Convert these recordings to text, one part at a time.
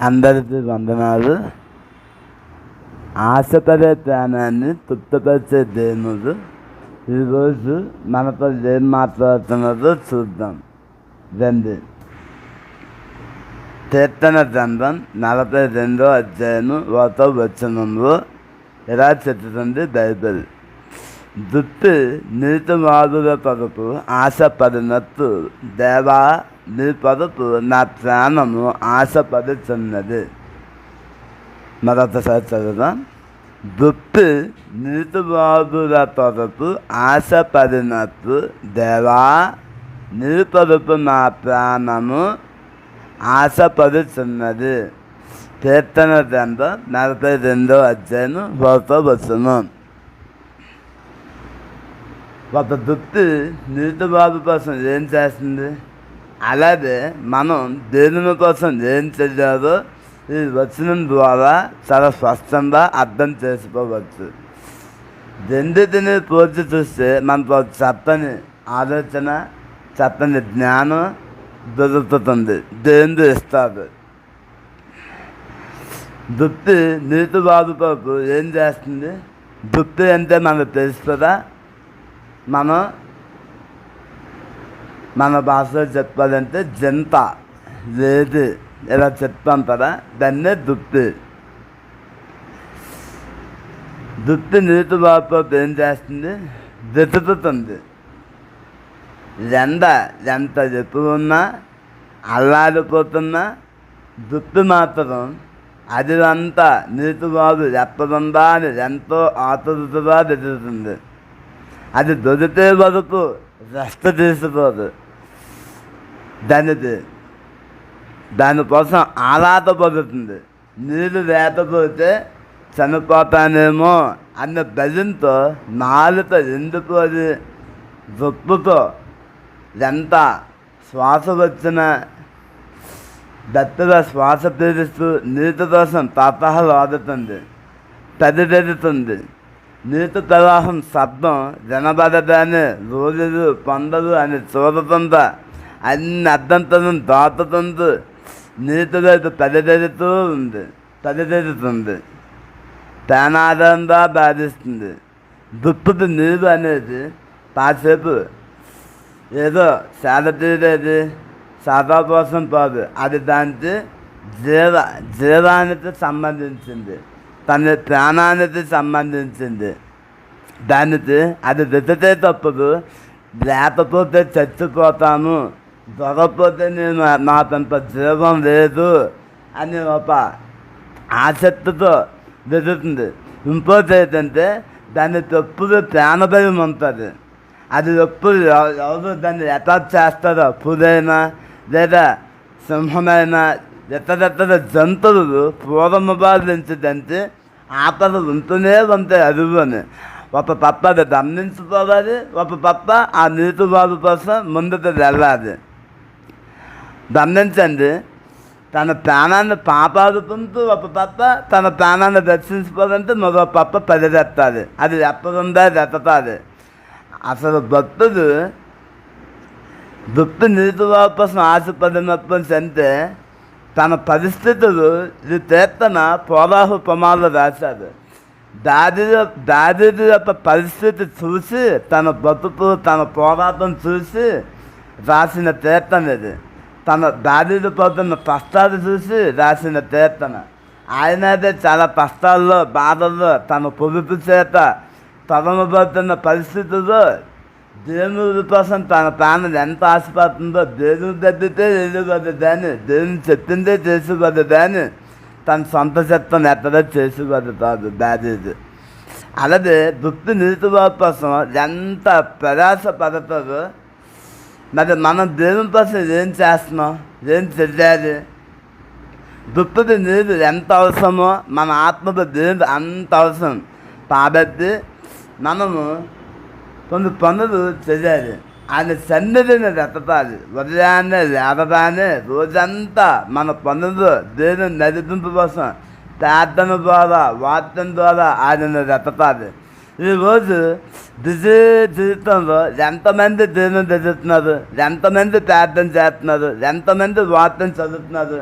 అందరికీ వందనాలు. ఆశపడే ప్రాణాన్ని తృప్తిపరిచే దేవుడు ఈరోజు మనతో ఏం మాట్లాడుతున్నారో చూద్దాం. రండి. కీర్తన గ్రంథం 42వ అధ్యాయం 1వ వచనంలో ఇలా చెప్తుంది బైబిల్. దుప్పి నీతివాదుల కొరకు ఆశపడినట్టు దేవా నీ కొరకు నా ప్రాణము ఆశపడుతున్నది. మరొకసారి చదువుదాం. దుప్పి నీతివాదుల కొరకు ఆశపడినట్టు దేవా నీ కొరకు నా ప్రాణము ఆశపడుతున్నది. కీర్తన గ్రంథం 42వ అధ్యాయం 1వ వచనం. ఒక దుప్పి నీతివాదు కోసం ఏం చేస్తుంది, అలాగే మనం దేవుని కోసం ఏం చేయాలో ఈ వచనం ద్వారా చాలా స్పష్టంగా అర్థం చేసుకోవచ్చు. రెండింటిని పోల్చి చూస్తే మనకు చక్కని ఆలోచన, చక్కని జ్ఞానం దొరుకుతుంది. దేవుడు ఇస్తాడు. దుప్పి నీతివాదు కొరకు ఏం చేస్తుంది? దుప్పి అంటే మనకు తెలుస్తుందా? మన భాషలో చెప్పాలంటే జంత లేదు, ఇలా చెప్తాం కదా, దాన్నే దుప్పి. దుప్పి నీతివాదుతో ఏం చేస్తుంది? వెతుకుతుంది. ఎంత ఎక్కువ ఉన్నా అల్లాడిపోతున్నా దుప్పి మాత్రం అది అంతా నీతివాదు ఎక్కడుందా అని ఎంతో ఆతురతగా వెతుకుతుంది. అది దొరికే వరకు రెస్ట్ తీసుకోదు. దానికోసం ఆరాటపడుతుంది. నీరు లేకపోతే చనిపోతానేమో అన్న భయంతో నాలుక ఎందుకు అది దుప్పుతో ఎంత శ్వాస వచ్చిన గట్టిగా శ్వాస పీడిస్తూ నీటి కోసం తహలాడుతుంది, తదితెడుతుంది. నీటి ప్రవాహం శబ్దం వినబడదాన్ని రోజులు పండలు అని చూడకుండా అన్ని అడ్డంతరం దాటుతుంది. నీటిలో తదితెడుతుంది, ప్రాణాధారంగా బాధిస్తుంది. దుప్పటి నీరు అనేది కాసేపు ఏదో సేద తీరేది సాదా కోసం కాదు, అది దానికి జీవానికి సంబంధించింది, తన ప్రాణానికి సంబంధించింది. దానికి అది వెతితే తప్పదు. లేకపోతే చచ్చిపోతాను, దొరకపోతే నేను నాకంత జీవం లేదు అని ఒక ఆసక్తితో వెతుకుతుంది. ఇంకోటి ఏంటంటే దాన్ని తప్పుడు ప్రాణభయం ఉంటుంది. అది ఎప్పుడు ఎవరు దాన్ని అటాక్ చేస్తారో, పురైనా లేదా సింహమైనా ఎత్తదెత్తద జంతువులు పూర్వముబాధించదంటే ఆపదలు ఉంటూనే ఉంటాయి అరువుని. ఒక పప్ప అది గమనించుకోవాలి, ఒక పప్ప ఆ నీతివాదు కోసం ముందుకు వెళ్ళాలి. గమనించండి, తన ప్రాణాన్ని పాపాడుకుంటూ ఒక పప్ప తన ప్రాణాన్ని రక్షించుకోవాలంటే మరో పప్ప పరిగెత్తాలి. అది ఎప్పుడుందా రెత్తాలి. అసలు భక్తుడు దుప్పి నీతివాదు కోసం ఆశపడినప్పటి అంటే తన పరిస్థితులు ఇది కీర్తన పోరాహు ప్రమాదాలు రాశాడు. దావీదు యొక్క పరిస్థితి చూసి, తన బతుకు తన పోరాటం చూసి రాసిన కీర్తన ఇది. తన దావీదు పడుతున్న కష్టాలు చూసి రాసిన కీర్తన. ఆయనదే చాలా కష్టాల్లో బాధల్లో తన పొదుపు చేత తరమబడుతున్న పరిస్థితుల్లో దేవుని కోసం తన ప్రాణం ఎంత ఆశపడుతుందో, దేవుని తగ్గితే ఎదుగుదాన్ని, దేవుని చెప్పిందే చేసుకుదాన్ని, తన సొంత చెత్తను ఎత్తదో చేసుకుతాడు దావీదు. అలాగే దుప్పి నీతివాదు కోసం ఎంత ప్రయాస పడతారో, మరి మనం దేవుని కోసం ఏం చేస్తున్నాం, ఏం చెయ్యాలి? దుప్పికి నీరు ఎంత అవసరమో మన ఆత్మకు దేవుడు అంత అవసరం. కాబట్టి మనము కొన్ని పనులు చేయాలి. ఆయన సన్నిధిని వెతకాలి. ఉదయాన్నే లేవగానే రోజంతా మన పనులు దేవుని నడిపింపు కోసం ప్రార్థన ద్వారా, వాక్యం ద్వారా ఆయనను వెతకాలి. ఈరోజు బిజీ జీవితంలో ఎంతమంది దేవుని చదువుతున్నారు, ఎంతమంది ప్రార్థన చేస్తున్నారు, ఎంతమంది వాక్యం చదువుతున్నారు,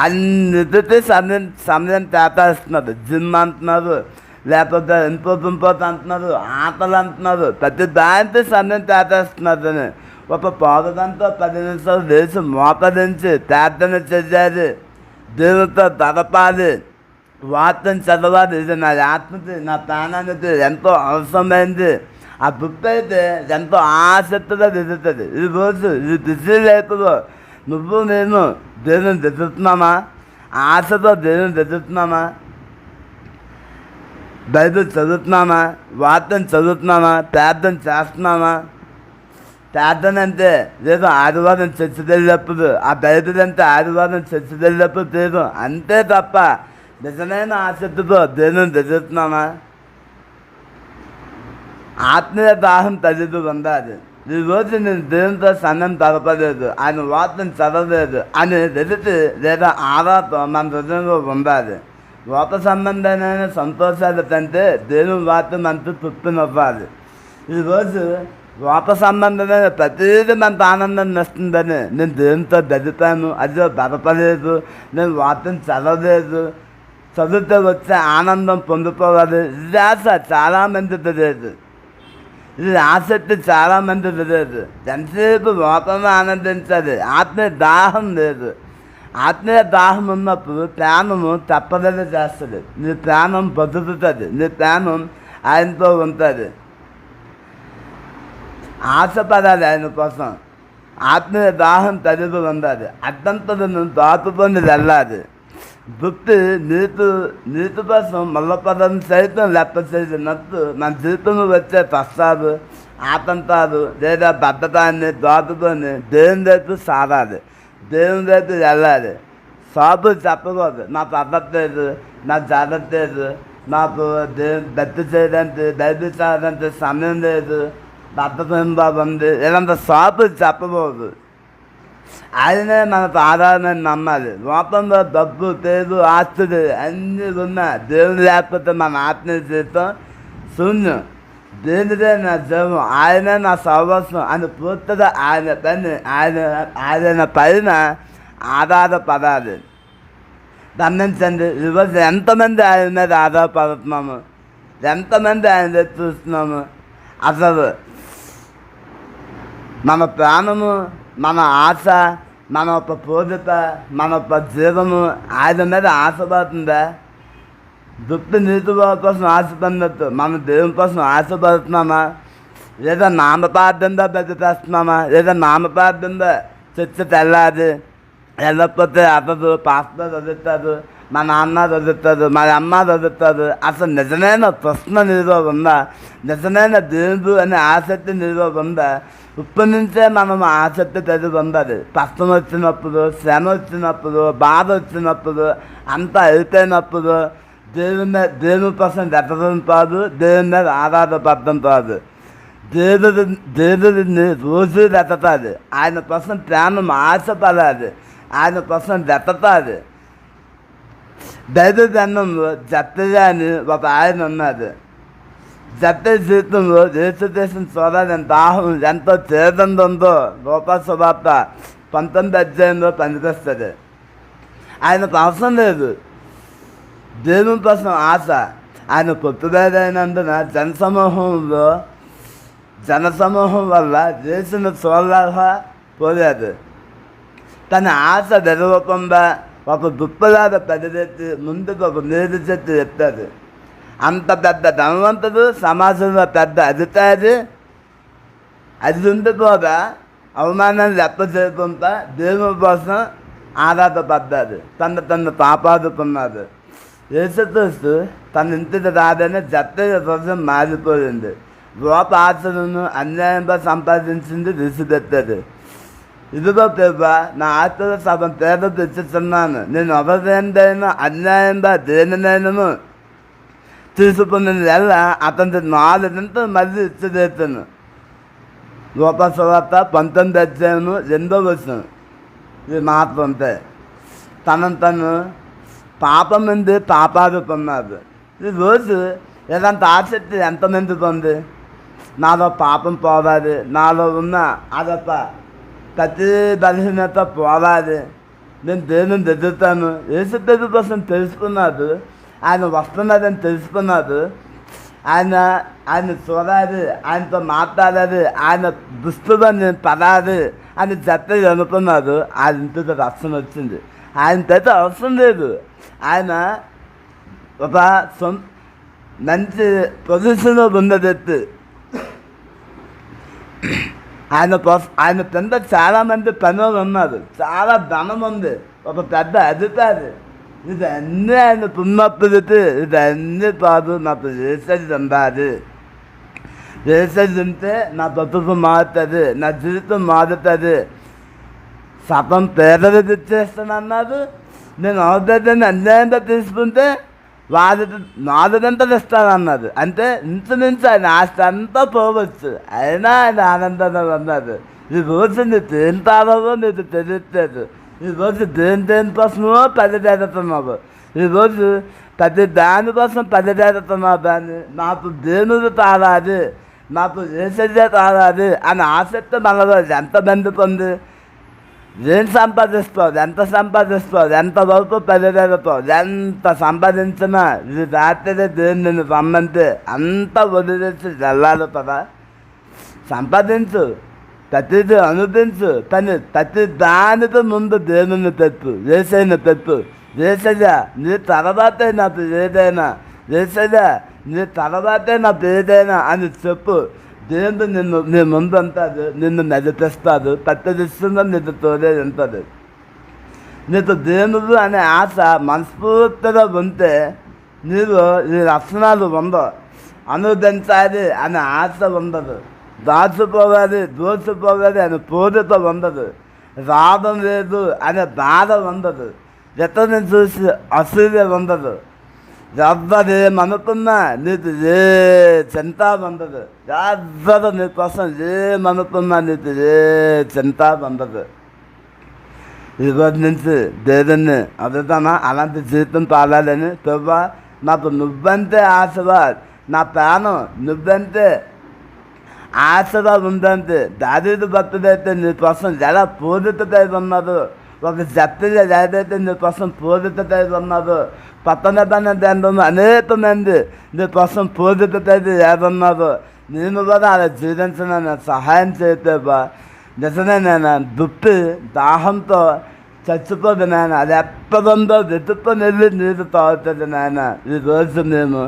అన్నిటితో సమయం సమయం కేటాయిస్తున్నారు. జిమ్ అంటున్నారు, లేకపోతే ఇంపోతే అంటున్నారు, ఆటలు అంటున్నారు, ప్రతి దాంతో సమయం కేటాయిస్తున్నారు. ఒక పౌరుడంతో 10 నిమిషాలు లేచి మోకరించి ప్రార్థన చేయాలి, దేవునితో గడపాలి, వార్తను చదవాలి. ఇది నా ఆత్మకి, నా ప్రాణానికి ఎంతో అవసరమైంది. ఆ బుక్ అయితే ఎంతో ఆసక్తిగా దిగుతుంది. ఈ రోజు ఈ బిజీ లైఫ్లో నువ్వు నేను దేవుని దిగుతున్నామా? ఆశతో దేవుని దిగుతున్నామా? బైబిల్ చదువుతున్నామా? వార్తను చదువుతున్నామా? ప్రార్థన చేస్తున్నామా? ప్రార్థన అంటే లేదు ఆదివారం చర్చి వెళ్ళినప్పుడు, ఆ బైబిల్ అంటే ఆదివారం చర్చి వెళ్ళినప్పుడు లేదు, అంతే తప్ప నిజమైన ఆసక్తితో దేవుని దిగుతున్నామా? ఆత్మీయ దాహం తల్లిదు ఉండాలి. ఈరోజు నేను దేవునితో సమయం గడపలేదు, ఆయన వార్తను చదవలేదు అని వెళితే లేదా ఆరాధన మన హృదయంలో ఉండాలి. లోక సంబంధమైన సంతోషాల కంటే దేవుని వార్త మనకు తృప్తినివ్వాలి. ఈరోజు లోక సంబంధమైన ప్రతిదీ మనకు ఆనందాన్ని ఇస్తుందని నేను దేవునితో గడిపాను, అది గడపలేదు, నేను వార్తను చదవలేదు, చదివితే వచ్చే ఆనందం పొందుకోవాలి. ఇది ఆశ చాలామందికి లేదు, ఇది ఆసక్తి చాలామందికి లేదు. ఎంతసేపు లోకంలో ఆనందించాలి, ఆత్మీయ దాహం లేదు. ఆత్మీయ దాహం ఉన్నప్పుడు ప్రాణము తప్పదని చేస్తుంది, నీ ప్రాణం బతుకుతుంది, నీ ప్రాణం ఆయనతో ఉంటుంది. ఆశపడాలి ఆయన కోసం, ఆత్మీయ దాహం కలిగి ఉండాలి, అడ్డంకులను దాటుకొని వెళ్ళాలి. భక్తి నీతి కోసం మల్లపదం సైతం లెక్క చేసినట్టు మన జీవితంలో వచ్చే కష్టాలు, ఆతంకాలు లేదా బద్ధకాన్ని దాటుకొని దేవుని వైపు సాగాలి, దేవుని వైపు వెళ్ళాలి. సాబు చెప్పకూడదు నాకు అవ్వట్లేదు, నాకు జరగట్లేదు, నాకు భక్తి చేయడానికి బైబిల్ చదవడానికి సమయం లేదు, బద్ధకంగా ఉంది, ఇలాంటి సాబు చెప్పకూడదు. ఆయనే మనకు ఆధారమైన నమ్మాలి. లోకంలో డబ్బు, పేరు, ఆస్తులు అన్నీ ఉన్నా దేవుని లేకపోతే మన ఆత్మీయ జీవితం శూన్యం. దేవుడే నా జీవం, ఆయనే నా సర్వస్వం అని పూర్తిగా ఆయన పని ఆయన పైన ఆధారపడాలి. గమనించండి, ఈరోజు ఎంతమంది ఆయన మీద ఆధారపడుతున్నాము, ఎంతమంది ఆయన చూస్తున్నాము? అసలు మన ప్రాణము, మన ఆశ, మన ఒక పూజిత, మన ఒక జీవము ఆయన మీద ఆశపడుతుందా? దుప్పి నీతి కోసం ఆశపడినట్టు మనం దేవుని కోసం ఆశపడుతున్నామా? లేదా నామపార్థంగా బతికేస్తున్నామా? లేదా నామపార్థంగా చర్చకి వెళ్ళాలి, వెళ్ళకపోతే అతడు పాస్టర్ చదువుతాడు, మా నాన్న చదువుతాడు, మా అమ్మ చదువుతాడు. అసలు నిజమైన ప్రశ్న నీలో ఉందా? నిజమైన దేవుడు అనే ఆసక్తి నీలో ఉందా? ఇప్పటి నుంచే మనం ఆసక్తి కలిగి ఉండాలి. కష్టం వచ్చినప్పుడు, శ్రమ వచ్చినప్పుడు, బాధ వచ్చినప్పుడు, అంతా అయిపోయినప్పుడు దేవుని కోసం వెతకడం కాదు, దేవుని మీద ఆధారపడడం కాదు. దేవుడిని రోజు వెతకాలి, ఆయన కోసం ప్రాణం ఆశపడాలి, ఆయన కోసం వెతకాలి. బైబిల్ గ్రంథంలో జక్కయ్య అని ఒక ఆయన ఉన్నాడు. జక్కయ్య జీవితంలో దేశం చూడాలని దాహం ఎంతో చేదంగా ఉందో లోకసువార్త 19 అధ్యాయంలో పనికొస్తుంది. ఆయనకు అవసరం లేదు దేవుని కోసం ఆశ. ఆయన పొత్తుదారైనందున జనసమూహం వల్ల దేశం చూడలేకపోలేదు. తన ఆశ నెరవేరకుండా ఒక దుప్పలాగా పెద్దెత్తి ముందుకు ఒక నీరు చెట్టు ఎత్తాడు. అంత పెద్ద ధనవంతుడు, సమాజంలో పెద్ద అధికారి, అది ఉండిపోగా అవమానాన్ని లెక్క చేయకుండా దేవుని కోసం ఆరాధపడ్డాడు, తను కాపాడుకున్నాడు. యేసుక్రీస్తు తన ఇంటికి రాదని జక్కయ్య హృదయం మారిపోయింది. లోప ఆశలను అన్యాయంగా సంపాదించింది విసిపెట్టాడు. ఇదిగో ప్రభా, నా ఆశలు సగం పేద తెచ్చుతున్నాను, నేను ఎవరిదైనా అన్యాయంగా దేనినైనా తీసుకున్న నెల అతనికి 4 మళ్ళీ ఇచ్చిదేస్తాను. లోకసువార్త 19 అధ్యాయము 2వ వచనం ఈ మాట ఉంటాయి. తను పాపం నుండి కాపాడుకున్నాడు. ఈరోజు ఇలాంటి ఆసక్తి ఎంతమందికి ఉంది? నాలో పాపం పోవాలి, నాలో ఉన్న అదొక ప్రతి బలహీనత పోవాలి, నేను దేవుని ఎదుగుతాను. యేసు ప్రభు కోసం తెలుసుకున్నాడు, ఆయన వస్తున్నాడని తెలుసుకున్నాడు, ఆయన చూడాలి, ఆయనతో మాట్లాడాలి, ఆయన దుస్తులో నేను పడాలి అని చెప్పి అనుకున్నాడు. ఆయన ఇంటితో రక్షణ వచ్చింది. ఆయనకైతే అవసరం లేదు. ఆయన ఒక మంచి పొజిషన్లో ఉన్నదెత్తి ఆయన కింద చాలామంది పనులు ఉన్నారు, చాలా ధనం ఉంది, ఒక పెద్ద అధికారి. ఇదన్నీ ఆయన పున్నప్పుడుతి ఇదన్నీ కాదు, నాకు రేసరి ఉండాలి, రేసరి ఉంటే నా బతుకు మారుతుంది, నా జీవితం మారుతుంది. సగం పేదలు తెచ్చేస్తానన్నారు. నేను అవతలని అన్యాయంగా తీసుకుంటే నాలుగంతలు ఇస్తానన్నది. అంటే ఇంచుమించు ఆయన ఆస్తి అంతా పోవచ్చు, అయినా ఆయన ఆనందంగా ఉన్నది. ఈరోజు నీకు ఏం తాగదో నీకు తెలియట్లేదు. ఈరోజు దేనికోసమో పదిదేరుతున్నావు, ఈరోజు ప్రతి దానికోసం పదిదేరుతున్నావు. దాన్ని నాకు దేవుడు తాగాలి, నాకు ఏసయ్య తాగాలి అని ఆసక్తి మనలో ఎంతమంది పొంది ఏం సంపాదిస్తావు, ఎంత సంపాదిస్తావు, ఎంతవరకు పదివేలతో ఎంత సంపాదించినా ఇది రాత్రి దేవుని నిన్ను రమ్మంటే అంత వదిలేసి వెళ్ళాలి కదా. సంపాదించు, ప్రతిదీ అనుభవించు, కానీ ప్రతి దానితో ముందు దేవుని పెట్టు, యేసయ్యని పెట్టు. యేసయ్య నీ తర్వాతే నాకు ఏదైనా, యేసయ్య నీ తర్వాతే నాకు ఏదైనా అని చెప్పు. దేవుడు నీ ముందు అంటాడు, నిన్ను నడిపిస్తాడు, ప్రతిదిస్తుందో నీకు తోడే ఉంటుంది. నీకు దేవుడు అనే ఆశ మనస్ఫూర్తిగా ఉంటే నీవు ఈ లక్షణాలు ఉండవు. అనుదించాలి అనే ఆశ ఉండదు, దాచిపోవాలి దోచిపోవాలి అనే పోరుతో ఉండదు, రాగం లేదు అనే బాధ ఉండదు, ఇతరుని చూసి అసూయ ఉండదు. ఎవ్వరేమనుకున్నా నీకు ఏ చింత ఉండదు. ఎవ్వరు నీ కోసం ఏమనుకున్నా నీకు ఏ చింత ఉండదు. ఈరోజు నుంచి దేవుని అడుగుతానా అలాంటి జీవితం పాడాలని. ప్రభా నాకు నువ్వంటే ఆశీర్వాద్, నా ప్రాణం నువ్వంటే ఆశీర్వాదం ఉందంటే. దావీదు భక్తుడైతే నీ కోసం ఎలా పూరితై ఉన్నారు, ఒక జట్టుగా ఏదైతే నీ కోసం పూరితై ఉన్నారు, పట్టణ దండం అనేక మంది నీ కోసం పూజితై ఏదన్నారు. నేను కూడా అలా జీవించిన సహాయం చేస్తే నిజమే. నేను దుప్పి దాహంతో చచ్చిపోదు నాయన, అది ఎక్కడుందో వెతుక్కొని వెళ్ళి నీరు తాగుతుంది నాయన. ఈరోజు మేము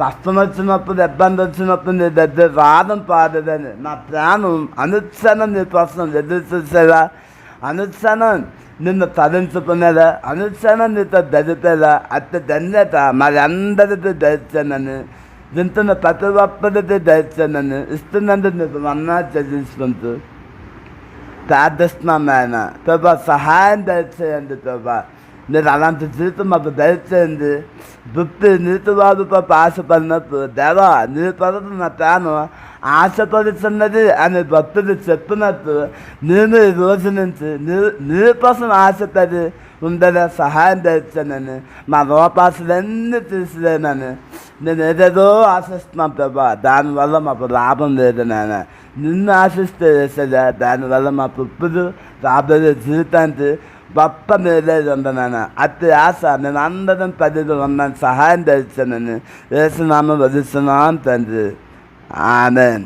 కష్టం వచ్చినప్పుడు, ఇబ్బంది వచ్చినప్పుడు నీ దగ్గర రావడం పాడదని నా ప్రాణం అనుక్షణం నీ కోసం ఎదురు చూసేలా, అనుక్షణం నిన్ను తరించుకునేలా, అనుక్షణం నీతో దరిపేలా అతి ధన్యత మరి అందరికీ దయచానని, వింటున్న ప్రతి ఒక్కరికి దయచానని ఇస్తున్నందుకు నీకు వందనాలు చెల్లించుకుంటూ ప్రార్థిస్తున్నాం ఆయన. ప్రభా సహాయం దయచేయండి ప్రభా, మీరు అలాంటి జీవితం మాకు దయచేయండి. దుప్పి నీతి వాదుతో ఆశపడినప్పుడు దేవా నీ కొరకు నా ప్రాణం ఆశపడుతున్నది అని భక్తులు చెప్పినట్టు నేను ఈ రోజు నుంచి నీ కోసం ఆశపడి ఉండేలా సహాయం తెచ్చానని, మా లోపాసులన్నీ తీసిలేనని. నేను ఏదేదో ఆశిస్తున్నాను ప్రభా, దానివల్ల మాకు లాభం లేదు నాయన. నిన్ను ఆశిస్తే వేసేదా, దానివల్ల మా పుప్పుడు రాబోయే జీవితానికి గొప్ప మేలేదు ఉండనాన్న. అతి ఆశ నేను అందరం పదిలో ఉన్నాను, సహాయం తెచ్చానని వేసినామని వదిస్తున్నాను తండ్రి. ఆమెన్.